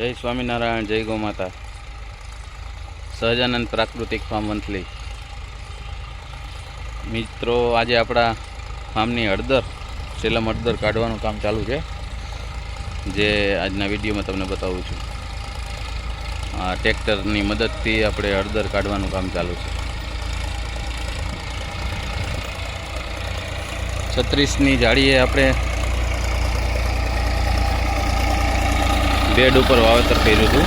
જય સ્વામિનારાયણ, જય ગૌ માતા. સહજાનંદ પ્રાકૃતિક ફાર્મ મંથલી મિત્રો, આજે આપણા ફાર્મની હળદર, સેલમ હળદર કાઢવાનું કામ ચાલુ છે, જે આજના વિડીયોમાં તમને બતાવું છું. આ ટ્રેક્ટરની મદદથી આપણે હળદર કાઢવાનું કામ ચાલુ છે. 36ની જાળીએ આપણે બેડ ઉપર વાવેતર કર્યું હતું.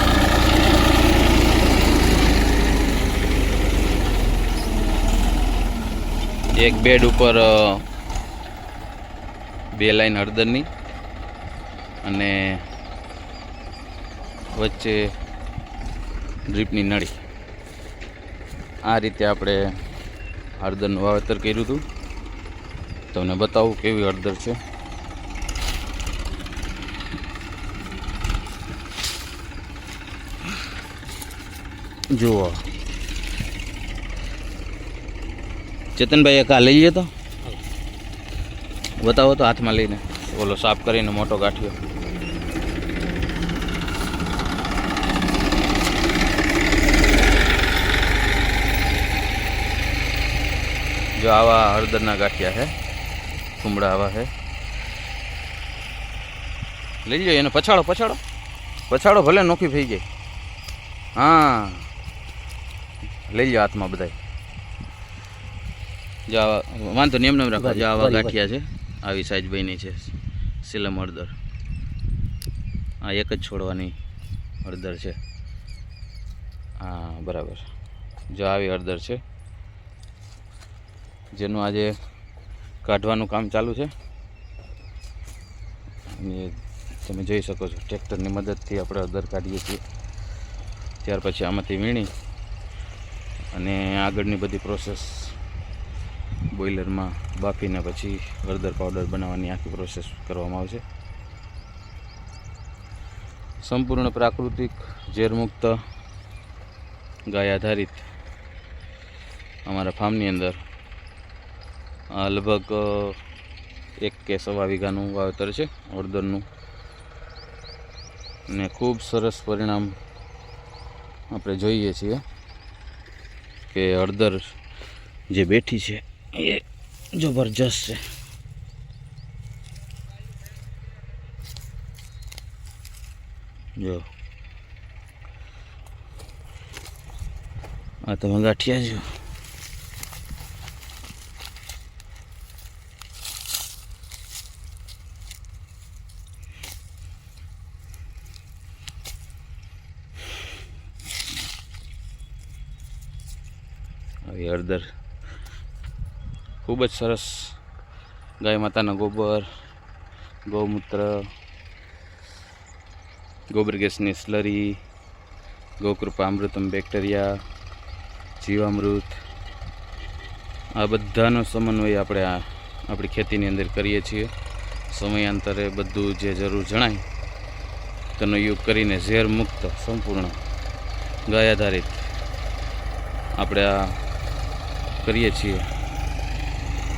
એક બેડ ઉપર 2 લાઈન હળદરની અને વચ્ચે ડ્રીપની નળી. આ રીતે આપણે હળદરનું વાવેતર કર્યું હતું. તમને બતાવું કેવી હળદર છે. જુઓ ચેતનભાઈ, એક આ લઈ લે તો બતાવો તો, હાથમાં લઈને ઓલો સાફ કરીને મોટો ગાંઠિયો. જો આવા હળદરના ગાંઠિયા છે, કુમડા આવા છે. લઈ લો એને, પછાડો પછાડો પછાડો, ભલે નોખી થઈ જાય. હા, લઈ લો હાથમાં બધા. જો આવા, વાંધો નહીં, એમને રાખો. જો આવા ગાંઠિયા છે, આવી સાઈઝ બની છે સેલમ હળદર. આ એક જ છોડવાની હળદર છે. હા, બરાબર. જો આવી હળદર છે, જેનું આજે કાઢવાનું કામ ચાલુ છે. અને તમે જોઈ શકો છો, ટ્રેક્ટરની મદદથી આપણે હળદર કાઢીએ છીએ. ત્યાર પછી આમાંથી વીણી અને આગળની બધી પ્રોસેસ બોઇલરમાં બાફીને પછી હળદર પાવડર બનાવવાની આખી પ્રોસેસ કરવામાં આવશે. સંપૂર્ણ પ્રાકૃતિક, ઝેરમુક્ત, ગાય આધારિત અમારા ફાર્મની અંદર લગભગ 1 કે 1.25 વીઘાનું વાવેતર છે હળદરનું. ને ખૂબ સરસ પરિણામ આપણે જોઈએ છીએ કે હળદર જે બેઠી છે એ જબરજસ્ત છે. જો આ તમે ગાંઠિયા જો, આવી હળદર ખૂબ જ સરસ. ગાય માતાના ગોબર, ગૌમૂત્ર, ગોબર ગેસની સ્લરી, ગૌકૃપા અમૃતમ બેક્ટેરિયા, જીવામૃત, આ બધાનો સમન્વય આપણે આપણી ખેતીની અંદર કરીએ છીએ. સમયાંતરે બધું જે જરૂર જણાય તેનો ઉપયોગ કરીને ઝેર મુક્ત, સંપૂર્ણ ગાય આધારિત આપણે આ કરીએ છીએ.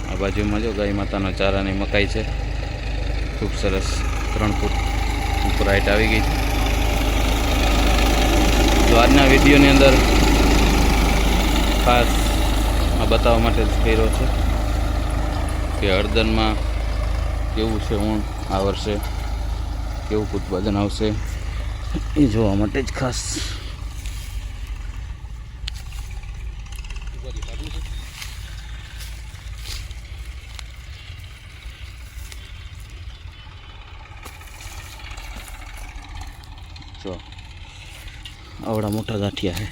આ બાજુમાં જો ગાય માતાના ચારાની મકાઈ છે, ખૂબ સરસ. 3 ફૂટ ઉપર હાઈટ આવી ગઈ છે. તો આજના વિડીયોની અંદર ખાસ આ બતાવવા માટે જ કર્યો છે કે હળદરમાં કેવું છે ઊણ, આ વર્ષે કેવું ઉત્પાદન આવશે એ જોવા માટે જ ખાસ. જો આવડા મોટા ગાંઠિયા છે.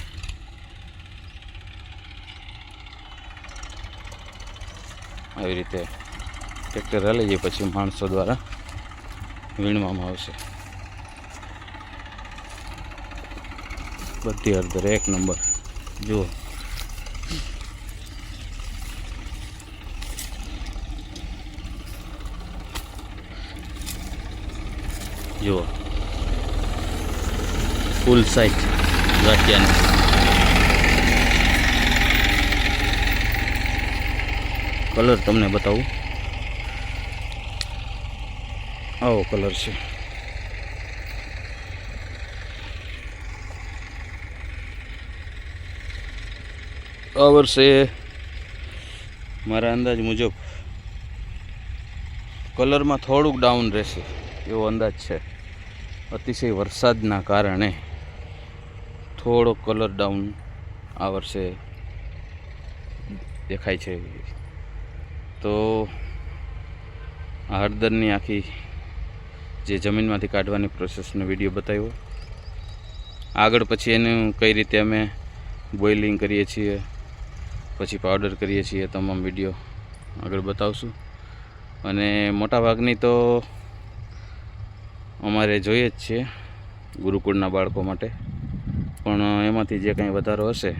આવી રીતે ટ્રેક્ટર હલાઈ જાય પછી માણસો દ્વારા વીણવામાં આવશે. બધી હળદર 1 નંબર. જુઓ જુઓ, ફૂલ સાઈઝ ગાંઠિયાની. કલર તમને બતાવું, આવો કલર છે. આ વર્ષે મારા અંદાજ મુજબ કલરમાં થોડુંક ડાઉન રહેશે એવો અંદાજ છે. અતિશય વરસાદના કારણે થોડો કલર ડાઉન આ વર્ષે દેખાય છે. તો આ હળદરની આખી જે જમીનમાંથી કાઢવાની પ્રોસેસનો વિડીયો બતાવ્યો. આગળ પછી એનું કઈ રીતે અમે બોઇલિંગ કરીએ છીએ, પછી પાવડર કરીએ છીએ, તમામ વિડીયો આગળ બતાવશું. અને મોટાભાગની તો અમારે જોઈએ જ છે ગુરુકુળના બાળકો માટે, પણ એમાંથી જે કંઈ વધારો હશે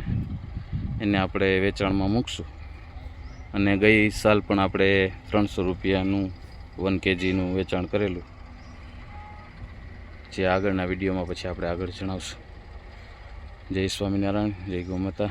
એને આપણે વેચાણમાં મૂકશું. અને ગઈ સાલ પણ આપણે 300 રૂપિયાનું 1 kgનું વેચાણ કરેલું, જે આગળના વિડીયોમાં પછી આપણે આગળ જણાવશું. જય સ્વામિનારાયણ, જય ગૌ માતા.